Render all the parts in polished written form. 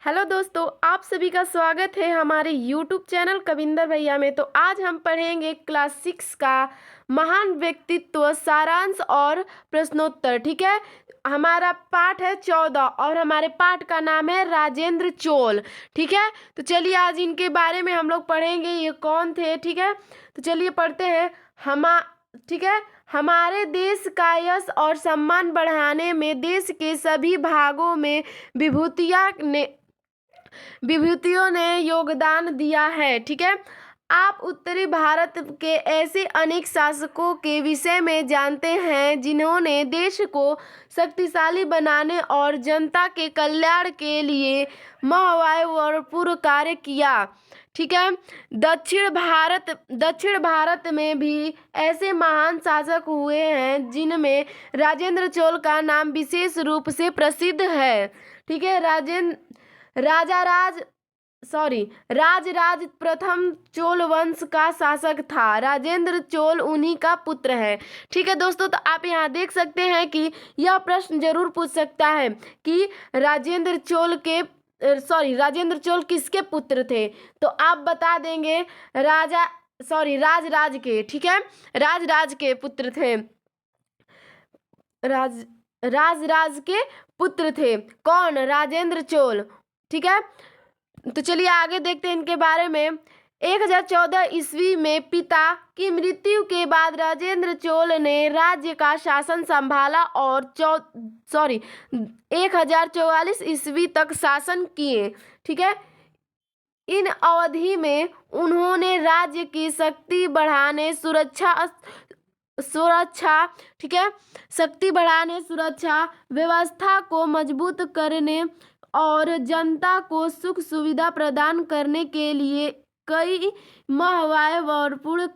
Hello दोस्तों, आप सभी का स्वागत है हमारे यूट्यूब चैनल कविंदर भैया में। तो आज हम पढ़ेंगे क्लास 6 का महान व्यक्तित्व सारांश और प्रश्नोत्तर। ठीक है, हमारा पाठ है 14 और हमारे पाठ का नाम है राजेंद्र चोल। ठीक है, तो चलिए आज इनके बारे में हम लोग पढ़ेंगे, ये कौन थे। ठीक है, तो चलिए पढ़ते हैं। ठीक है, हमारे देश का यश और सम्मान बढ़ाने में देश के सभी भागों में विभूतियों ने योगदान दिया है। ठीक है, आप उत्तरी भारत के ऐसे अनेक शासकों के विषय में जानते हैं जिन्होंने देश को शक्तिशाली बनाने और जनता के कल्याण के लिए महत्वपूर्ण कार्य किया। ठीक है, दक्षिण भारत में भी ऐसे महान शासक हुए हैं जिनमें राजेंद्र चोल का नाम विशेष रूप से प्रसिद्ध है। ठीक है, राजराज प्रथम चोल वंश का शासक था। राजेंद्र चोल उन्हीं का पुत्र है। ठीक है दोस्तों, तो आप यहाँ देख सकते हैं कि यह प्रश्न जरूर पूछ सकता है कि राजेंद्र चोल किसके पुत्र थे। तो आप बता देंगे राजराज के। ठीक है, राजराज के पुत्र थे। राजराज के पुत्र थे कौन? राजेंद्र चोल। ठीक है, तो चलिए आगे देखते हैं इनके बारे में। 1014 ईस्वी में पिता की मृत्यु के बाद राजेंद्र चोल ने राज्य का शासन संभाला और 1044 ईस्वी तक शासन किए। ठीक है, इन अवधि में उन्होंने राज्य की शक्ति बढ़ाने, सुरक्षा व्यवस्था को मजबूत करने और जनता को सुख सुविधा प्रदान करने के लिए कई महत्वपूर्ण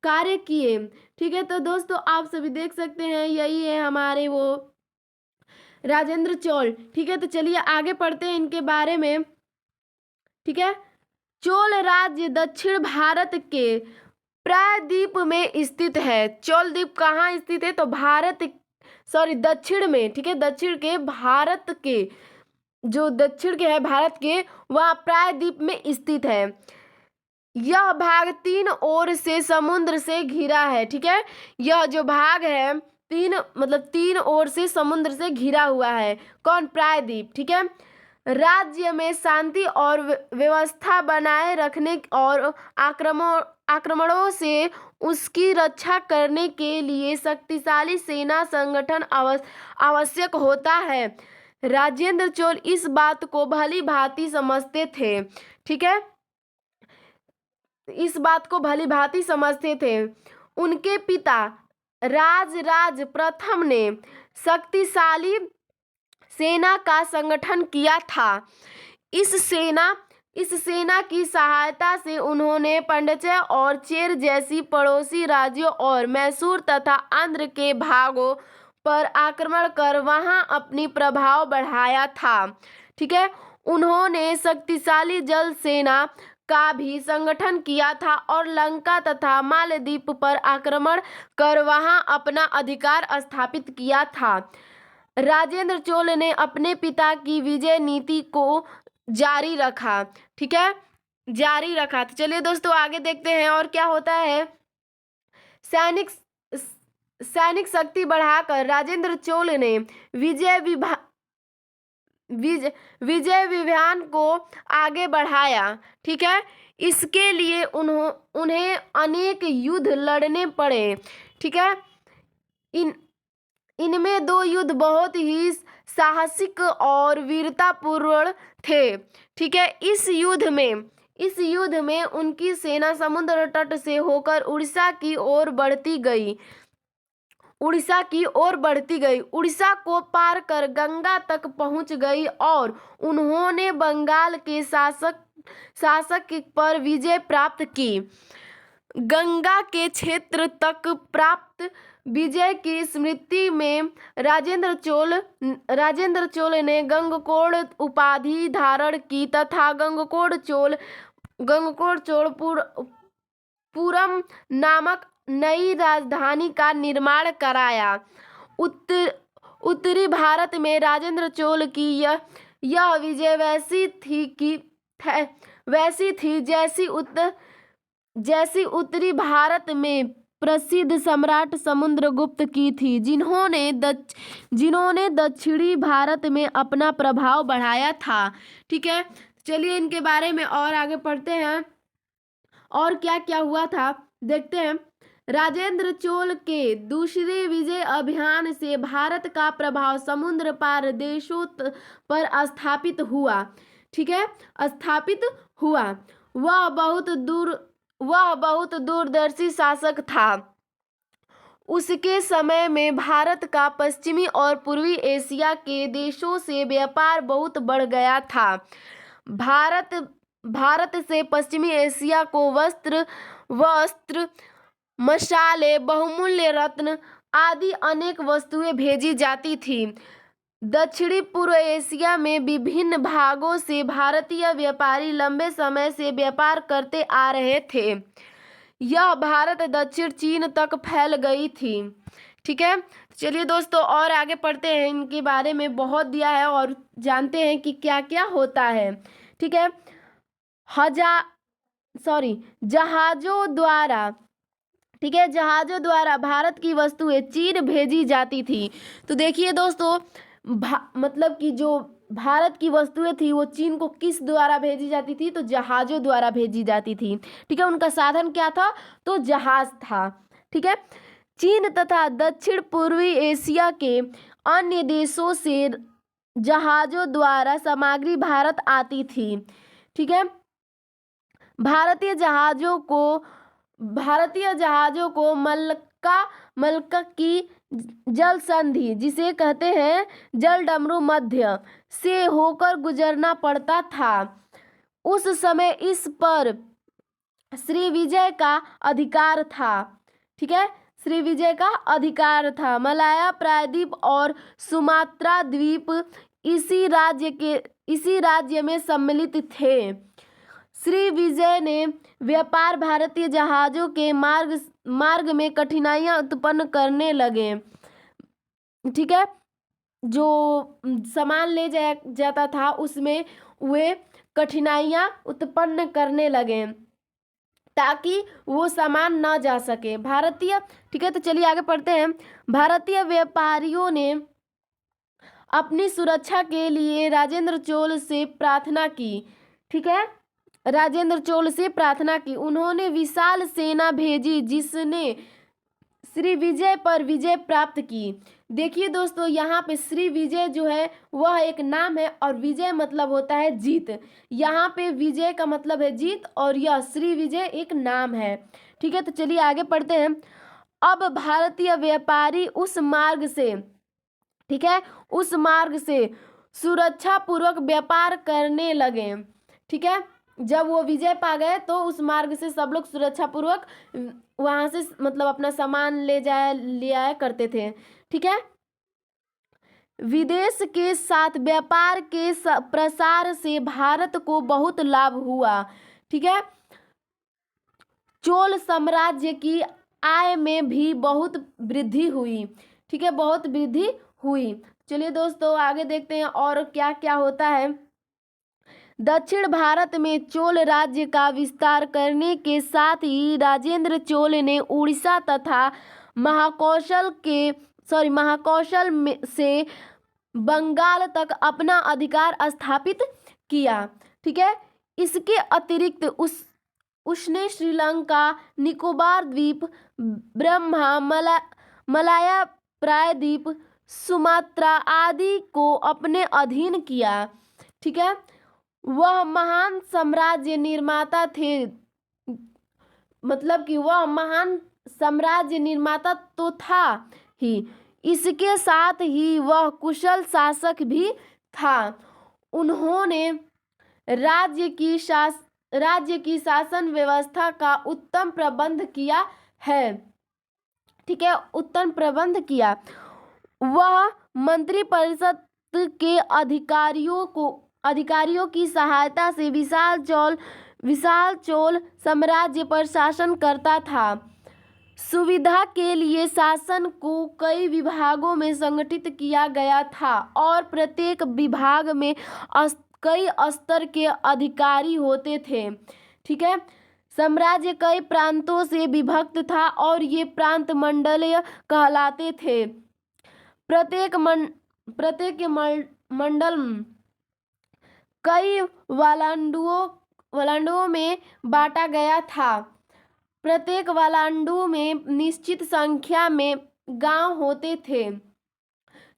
कार्य किए। ठीक है, तो दोस्तों आप सभी देख सकते हैं यही है हमारे वो राजेंद्र चोल। ठीक है, तो चलिए आगे पढ़ते हैं इनके बारे में। ठीक है, चोल राज्य दक्षिण भारत के प्रायद्वीप में स्थित है। चोल द्वीप कहाँ स्थित है? तो दक्षिण में। ठीक है, दक्षिण के भारत के जो दक्षिण के है भारत के, वह प्रायद्वीप में स्थित है। यह भाग 3 ओर से समुद्र से घिरा है। ठीक है, यह जो भाग है 3 ओर से समुद्र से घिरा हुआ है। कौन? प्रायद्वीप। ठीक है, राज्य में शांति और व्यवस्था बनाए रखने और आक्रमणों से उसकी रक्षा करने के लिए शक्तिशाली सेना संगठन आवश्यक होता है। राजेंद्र चोल इस बात को भली भांति समझते थे। ठीक है, इस बात को भली भांति समझते थे। उनके पिता राजराज प्रथम ने शक्तिशाली सेना का संगठन किया था। इस सेना की सहायता से उन्होंने पांड्य और चेर जैसी पड़ोसी राज्यों और मैसूर तथा आंध्र के भागों पर आक्रमण कर वहां अपनी प्रभाव बढ़ाया था। ठीक है, उन्होंने शक्तिशाली जल सेना का भी संगठन किया था और लंका तथा मालदीप पर आक्रमण कर वहां अपना अधिकार स्थापित किया था। राजेंद्र चोल ने अपने पिता की विजय नीति को जारी रखा। ठीक है, जारी रखा। तो चलिए दोस्तों आगे देखते हैं और क्या होता है। सैनिक शक्ति बढ़ाकर राजेंद्र चोल ने विजय विधान को आगे बढ़ाया। ठीक है, इसके लिए उन्हें अनेक युद्ध लड़ने पड़े। ठीक है, इनमें 2 युद्ध बहुत ही साहसिक और वीरतापूर्ण थे। ठीक है, इस युद्ध में उनकी सेना समुद्र तट से होकर उड़ीसा की ओर बढ़ती गई। उड़ीसा को पार कर गंगा तक पहुंच गई और उन्होंने बंगाल के शासक पर विजय प्राप्त की। गंगा के क्षेत्र तक प्राप्त विजय की स्मृति में राजेंद्र चोल ने गंगकोड़ उपाधि धारण की तथा गंगकोड़-चोलपुरम नामक नई राजधानी का निर्माण कराया। उत्तरी भारत में राजेंद्र चोल की यह यह विजय वैसी थी जैसी उत्तरी भारत में प्रसिद्ध सम्राट समुद्रगुप्त की थी, जिन्होंने दक्षिणी भारत में अपना प्रभाव बढ़ाया था। ठीक है, चलिए इनके बारे में और आगे पढ़ते हैं और क्या क्या हुआ था देखते हैं। राजेंद्र चोल के दूसरे विजय अभियान से भारत का प्रभाव समुद्र पार देशों पर स्थापित हुआ। ठीक है, स्थापित हुआ। वह बहुत दूरदर्शी शासक था। उसके समय में भारत का पश्चिमी और पूर्वी एशिया के देशों से व्यापार बहुत बढ़ गया था। भारत से पश्चिमी एशिया को वस्त्र, मसाले, बहुमूल्य रत्न आदि अनेक वस्तुएं भेजी जाती थी। दक्षिणी पूर्व एशिया में विभिन्न भागों से भारतीय व्यापारी लंबे समय से व्यापार करते आ रहे थे। यह भारत दक्षिण चीन तक फैल गई थी। ठीक है, चलिए दोस्तों और आगे पढ़ते हैं। इनके बारे में बहुत दिया है और जानते हैं कि क्या क्या होता है। ठीक है, जहाजों द्वारा, ठीक है, जहाजों द्वारा भारत की वस्तुएं चीन भेजी जाती थी। तो देखिए दोस्तों, मतलब कि जो भारत की वस्तुएं थी वो चीन को किस द्वारा भेजी जाती थी? तो जहाजों द्वारा भेजी जाती थी। ठीक है, उनका साधन क्या था? तो जहाज था। ठीक है, चीन तथा दक्षिण पूर्वी एशिया के अन्य देशों से जहाजों द्वारा सामग्री भारत आती थी। ठीक है, भारतीय जहाजों को मलक्का की जल संधि, जिसे कहते हैं जलडमरू मध्य, से होकर गुजरना पड़ता था। उस समय इस पर श्रीविजय का अधिकार था। ठीक है, श्रीविजय का अधिकार था। मलाया प्रायद्वीप और सुमात्रा द्वीप इसी राज्य में सम्मिलित थे। श्रीविजय ने व्यापार भारतीय जहाजों के मार्ग में कठिनाइयां उत्पन्न करने लगे। ठीक है, जो सामान ले जाता था उसमें वे कठिनाइयां उत्पन्न करने लगे ताकि वो सामान ना जा सके भारतीय। ठीक है, तो चलिए आगे पढ़ते हैं। भारतीय व्यापारियों ने अपनी सुरक्षा के लिए राजेंद्र चोल से प्रार्थना की। ठीक है, राजेंद्र चोल से प्रार्थना की। उन्होंने विशाल सेना भेजी जिसने श्रीविजय पर विजय प्राप्त की। देखिए दोस्तों, यहाँ पे श्रीविजय जो है वह एक नाम है और विजय मतलब होता है जीत। यहाँ पे विजय का मतलब है जीत और यह श्रीविजय एक नाम है। ठीक है, तो चलिए आगे पढ़ते हैं। अब भारतीय व्यापारी उस मार्ग से, ठीक है, उस मार्ग से सुरक्षा पूर्वक व्यापार करने लगे। ठीक है, जब वो विजय पा गए तो उस मार्ग से सब लोग सुरक्षा पूर्वक वहां से मतलब अपना सामान ले आया करते थे। ठीक है, विदेश के साथ व्यापार के प्रसार से भारत को बहुत लाभ हुआ। ठीक है, चोल साम्राज्य की आय में भी बहुत वृद्धि हुई। ठीक है, बहुत वृद्धि हुई। चलिए दोस्तों आगे देखते हैं और क्या क्या होता है। दक्षिण भारत में चोल राज्य का विस्तार करने के साथ ही राजेंद्र चोल ने उड़ीसा तथा महाकौशल से बंगाल तक अपना अधिकार स्थापित किया। ठीक है, इसके अतिरिक्त उसने श्रीलंका, निकोबार द्वीप, ब्रह्मा, मलाया प्रायद्वीप, सुमात्रा आदि को अपने अधीन किया। ठीक है, वह महान साम्राज्य निर्माता थे। मतलब कि वह महान साम्राज्य निर्माता तो था ही, इसके साथ ही वह कुशल शासक भी था। उन्होंने राज्य की शासन व्यवस्था का उत्तम प्रबंध किया है। ठीक है, उत्तम प्रबंध किया। वह मंत्रिपरिषद के अधिकारियों की सहायता से विशाल चोल साम्राज्य पर शासन करता था। सुविधा के लिए शासन को कई विभागों में संगठित किया गया था और प्रत्येक विभाग में कई स्तर के अधिकारी होते थे। ठीक है। साम्राज्य कई प्रांतों से विभक्त था और ये प्रांत मंडलीय कहलाते थे। प्रत्येक मंडल कई वलांडुओं में बांटा गया था। प्रत्येक वलांडु में निश्चित संख्या में गांव होते थे।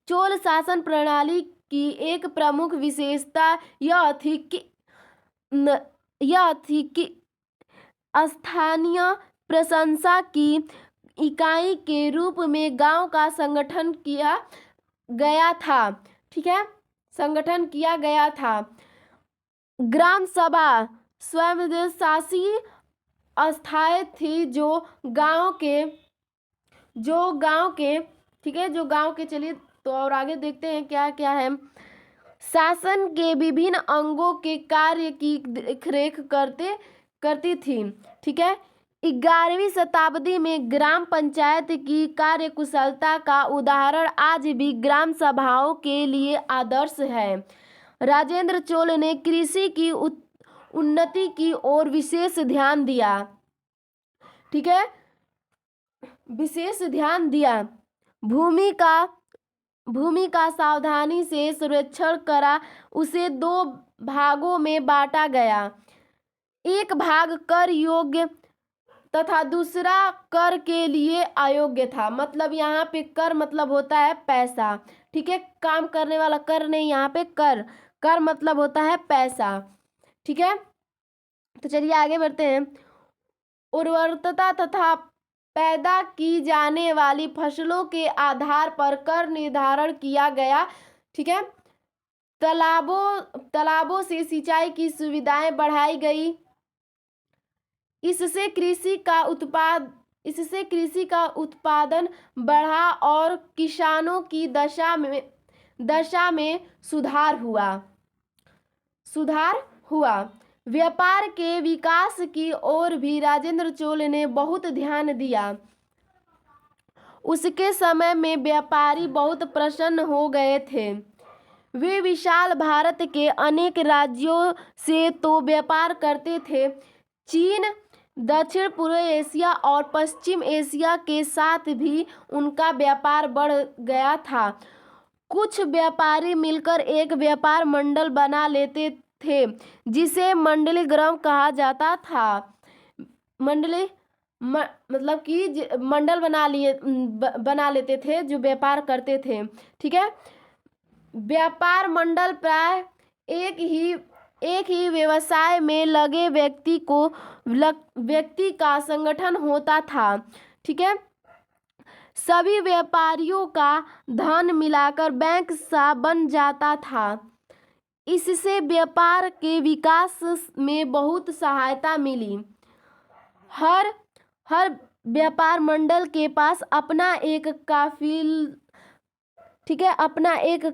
चोल शासन प्रणाली की एक प्रमुख विशेषता यह थी कि स्थानीय प्रशंसा की इकाई के रूप में गांव का संगठन किया गया था। ठीक है, संगठन किया गया था। ग्राम सभा स्वयंशासी अस्थायी थी जो गांव के ठीक है, जो गांव के चलिए तो और आगे देखते हैं क्या क्या है। शासन के विभिन्न अंगों के कार्य की देखरेख करती थी। ठीक है। 11वीं शताब्दी में ग्राम पंचायत की कार्यकुशलता का उदाहरण आज भी ग्राम सभाओं के लिए आदर्श है। राजेंद्र चोल ने कृषि की उन्नति की ओर विशेष ध्यान दिया। ठीक है, विशेष ध्यान दिया। भूमि का सावधानी से सर्वेक्षण करा, उसे 2 भागों में बांटा गया। एक भाग कर योग्य तथा दूसरा कर के लिए अयोग्य था। मतलब यहाँ पे कर मतलब होता है पैसा। ठीक है, काम करने वाला कर नहीं, यहाँ पे कर मतलब होता है पैसा। ठीक है, तो चलिए आगे बढ़ते हैं। उर्वरता तथा पैदा की जाने वाली फसलों के आधार पर कर निर्धारण किया गया। ठीक है, तालाबों से सिंचाई की सुविधाएं बढ़ाई गई। इससे कृषि का उत्पादन बढ़ा और किसानों की दशा में सुधार हुआ। व्यापार के विकास की ओर भी राजेंद्र चोल ने बहुत ध्यान दिया। उसके समय में व्यापारी बहुत प्रसन्न हो गए थे। वे विशाल भारत के अनेक राज्यों से तो व्यापार करते थे। चीन, दक्षिण पूर्व एशिया और पश्चिम एशिया के साथ भी उनका व्यापार बढ़ गया था। कुछ व्यापारी मिलकर एक व्यापार मंडल बना लेते थे जिसे मंडली ग्राम कहा जाता था। मतलब कि मंडल बना लेते थे जो व्यापार करते थे। ठीक है, व्यापार मंडल प्राय एक ही व्यवसाय में लगे व्यक्ति का संगठन होता था। ठीक है, सभी व्यापारियों का धन मिलाकर बैंक सा बन जाता था। इससे व्यापार के विकास में बहुत सहायता मिली। हर व्यापार मंडल के पास अपना एक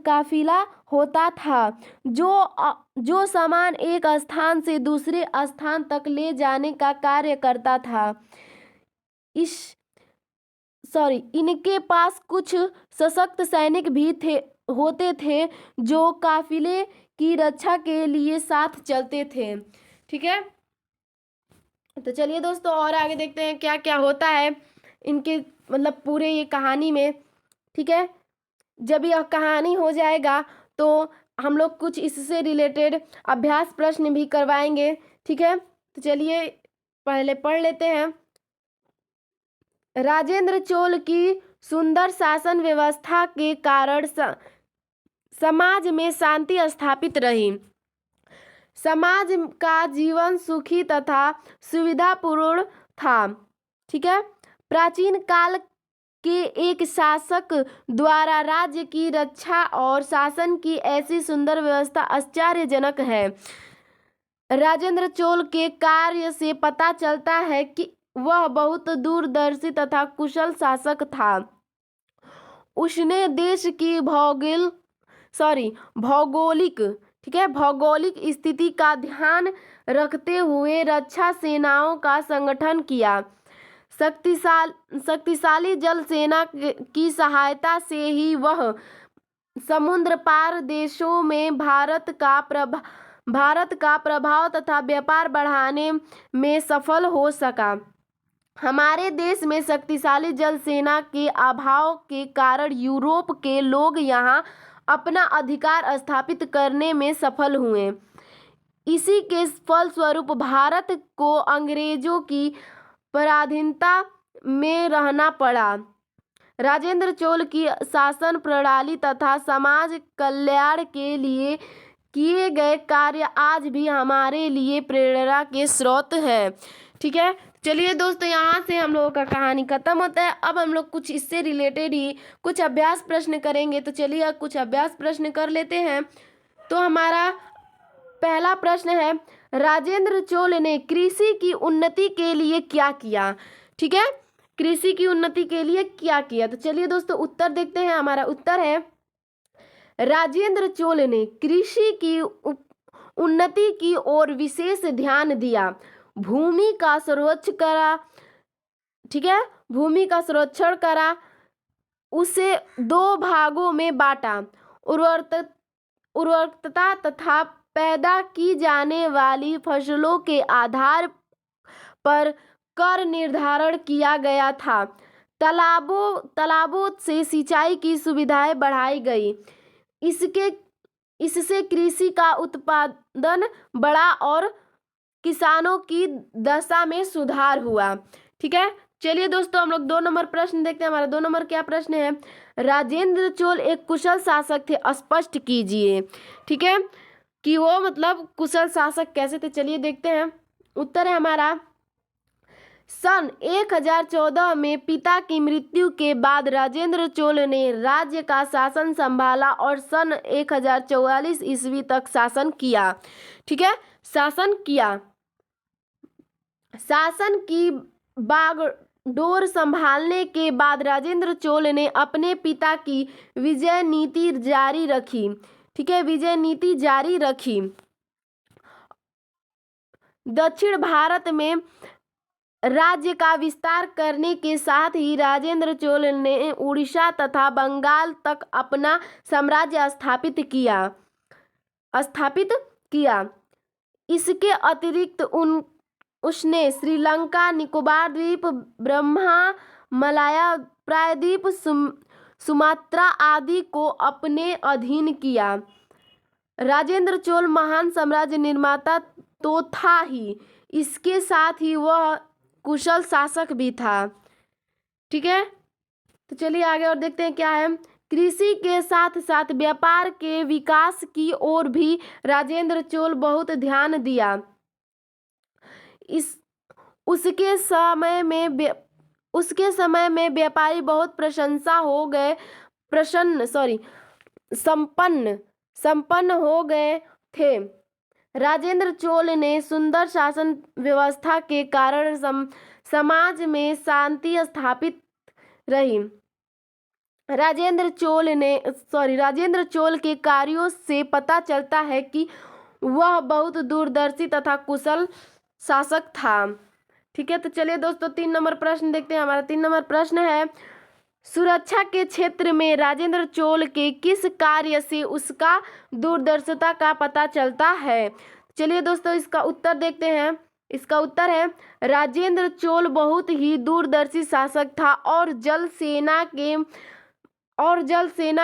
काफिला होता था जो सामान एक स्थान से दूसरे स्थान तक ले जाने का कार्य करता था। इनके पास कुछ सशक्त सैनिक भी होते थे जो काफिले की रक्षा के लिए साथ चलते थे। ठीक है, तो चलिए दोस्तों और आगे देखते हैं क्या क्या होता है इनके मतलब पूरे ये कहानी में। ठीक है, जब यह कहानी हो जाएगा तो हम लोग कुछ इससे रिलेटेड अभ्यास प्रश्न भी करवाएंगे। ठीक है, तो चलिए पहले पढ़ लेते हैं। राजेंद्र चोल की सुंदर शासन व्यवस्था के कारण समाज में शांति स्थापित रही। समाज का जीवन सुखी तथा सुविधापूर्ण था। ठीक है, प्राचीन काल के एक शासक द्वारा राज्य की रक्षा और शासन की ऐसी सुंदर व्यवस्था आश्चर्यजनक है। राजेंद्र चोल के कार्य से पता चलता है कि वह बहुत दूरदर्शी तथा कुशल शासक था। उसने देश की भौगोलिक स्थिति का ध्यान रखते हुए रक्षा सेनाओं का संगठन किया। शक्तिशाली जल सेना की सहायता से ही वह समुद्र पार देशों में भारत का प्रभाव तथा व्यापार बढ़ाने में सफल हो सका। हमारे देश में शक्तिशाली जल सेना के अभाव के कारण यूरोप के लोग यहाँ अपना अधिकार स्थापित करने में सफल हुए। इसी के फलस्वरूप भारत को अंग्रेजों की पराधीनता में रहना पड़ा। राजेंद्र चोल की शासन प्रणाली तथा समाज कल्याण के लिए किए गए कार्य आज भी हमारे लिए प्रेरणा के स्रोत है। ठीक है, चलिए दोस्तों, यहाँ से हम लोगों का कहानी खत्म होता है। अब हम लोग कुछ इससे रिलेटेड ही कुछ अभ्यास प्रश्न करेंगे। तो चलिए अब कुछ अभ्यास प्रश्न कर लेते हैं। तो हमारा पहला प्रश्न है, राजेंद्र चोल ने कृषि की उन्नति के लिए क्या किया। ठीक है, कृषि की उन्नति के लिए क्या किया। तो चलिए दोस्तों उत्तर देखते हैं। हमारा उत्तर है, राजेंद्र चोल ने कृषि की उन्नति की ओर विशेष ध्यान दिया, भूमि का संरक्षण करा। ठीक है, भूमि का संरक्षण करा, उसे 2 भागों में बांटा, उर्वरकता तथा पैदा की जाने वाली फसलों के आधार पर कर निर्धारण किया गया था। तालाबों से सिंचाई की सुविधाएं बढ़ाई गई। इससे कृषि का उत्पादन बढ़ा और किसानों की दशा में सुधार हुआ। ठीक है, चलिए दोस्तों हम लोग 2 नंबर प्रश्न देखते हैं। हमारा 2 नंबर क्या प्रश्न है, राजेंद्र चोल एक कुशल शासक थे, स्पष्ट कीजिए। ठीक है, कि वो मतलब कुशल शासक कैसे थे, चलिए देखते हैं। उत्तर है हमारा, सन 1014 में पिता की मृत्यु के बाद राजेंद्र चोल ने राज्य का शासन संभाला और सन 1044 ईस्वी तक शासन किया। ठीक है, शासन की बागडोर संभालने के बाद राजेंद्र चोल ने अपने पिता की विजय नीति जारी रखी। ठीक है, विजय नीति जारी रखी। दक्षिण भारत में राज्य का विस्तार करने के साथ ही राजेंद्र चोल ने उड़ीसा तथा बंगाल तक अपना साम्राज्य स्थापित किया। इसके अतिरिक्त उसने श्रीलंका, निकोबार द्वीप, ब्रह्मा, मलाया प्रायद्वीप, सुमात्रा आदि को अपने अधीन किया। राजेंद्र चोल महान साम्राज्य निर्माता तो था ही, इसके साथ ही वह कुशल शासक भी था। ठीक है, तो चलिए आगे और देखते हैं क्या है। कृषि के साथ साथ व्यापार के विकास की ओर भी राजेंद्र चोल बहुत ध्यान दिया। उसके समय में व्यापारी बहुत संपन्न हो गए थे। राजेंद्र चोल ने सुंदर शासन व्यवस्था के कारण समाज में शांति स्थापित रही। राजेंद्र चोल के कार्यों से पता चलता है कि वह बहुत दूरदर्शी तथा कुशल शासक था। ठीक है, तो चलिए दोस्तों 3 नंबर प्रश्न देखते हैं। हमारा 3 नंबर प्रश्न है, सुरक्षा के क्षेत्र में राजेंद्र चोल के किस कार्य से उसका दूरदर्शिता का पता चलता है। चलिए दोस्तों इसका उत्तर देखते हैं। इसका उत्तर है, राजेंद्र चोल बहुत ही दूरदर्शी शासक था और जल सेना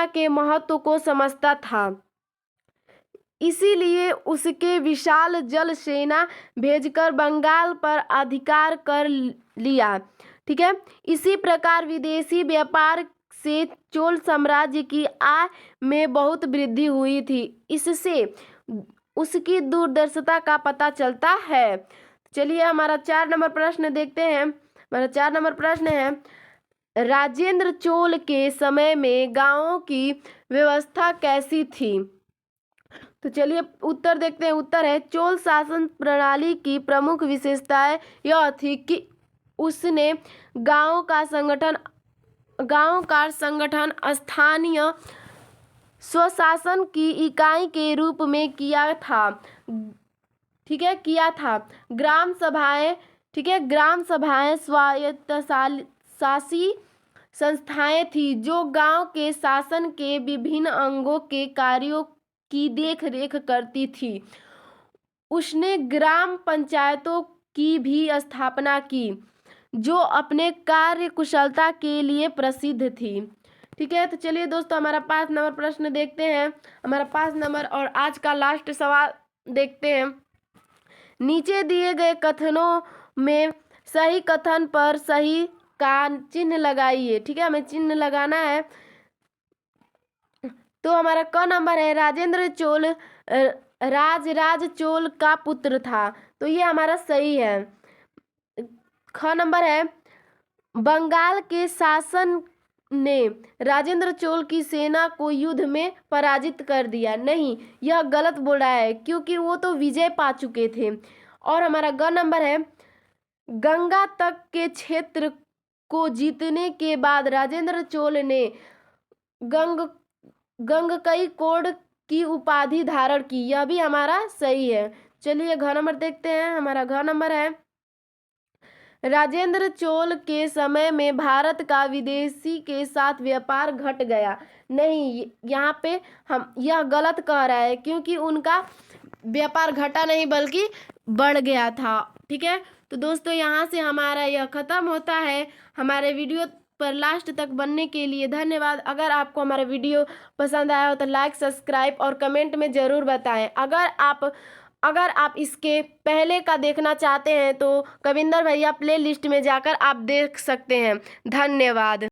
के महत्व को समझता था। इसीलिए उसके विशाल जल सेना भेजकर बंगाल पर अधिकार कर लिया। ठीक है, इसी प्रकार विदेशी व्यापार से चोल साम्राज्य की आय में बहुत वृद्धि हुई थी। इससे उसकी दूरदर्शिता का पता चलता है। चलिए हमारा 4 नंबर प्रश्न देखते हैं। हमारा 4 नंबर प्रश्न है, राजेंद्र चोल के समय में गांवों की व्यवस्था कैसी थी। तो चलिए उत्तर देखते हैं। उत्तर है, चोल शासन प्रणाली की प्रमुख विशेषताएं यह थी कि उसने गांव का संगठन स्थानीय स्वशासन की इकाई के रूप में किया था। ठीक है, किया था। ग्राम सभाएं, ठीक है। ग्राम सभाएं स्वायत्तशासी संस्थाएं थी जो गांव के शासन के विभिन्न अंगों के कार्यों की देखरेख करती थी। उसने ग्राम पंचायतों की भी स्थापना की जो अपने कार्य कुशलता के लिए प्रसिद्ध थी। ठीक है, तो चलिए दोस्तों हमारा 5 नंबर प्रश्न देखते हैं। हमारा 5 नंबर और आज का लास्ट सवाल देखते हैं। नीचे दिए गए कथनों में सही कथन पर सही का चिन्ह लगाइए। ठीक है, हमें चिन्ह लगाना है। तो हमारा क नंबर है राजेंद्र चोल राज चोल का पुत्र था, तो ये हमारा सही है। ख नंबर है बंगाल के शासन ने राजेंद्र चोल की सेना को युद्ध में पराजित कर दिया। नहीं, यह गलत बोल रहा है क्योंकि वो तो विजय पा चुके थे। और हमारा ग नंबर है गंगा तक के क्षेत्र को जीतने के बाद राजेंद्र चोल ने गंगकई कोड की उपाधि धारण की। यह भी हमारा सही है। चलिए घ नंबर देखते हैं। हमारा घ नंबर है राजेंद्र चोल के समय में भारत का विदेशी के साथ व्यापार घट गया। नहीं, यहाँ पे हम यह गलत कह रहा है क्योंकि उनका व्यापार घटा नहीं बल्कि बढ़ गया था। ठीक है, तो दोस्तों यहाँ से हमारा यह खत्म होता है। हमारे वीडियो पर लास्ट तक बनने के लिए धन्यवाद। अगर आपको हमारा वीडियो पसंद आया हो तो लाइक, सब्सक्राइब और कमेंट में ज़रूर बताएं। अगर आप इसके पहले का देखना चाहते हैं तो कविंदर भैया प्ले लिस्ट में जाकर आप देख सकते हैं। धन्यवाद।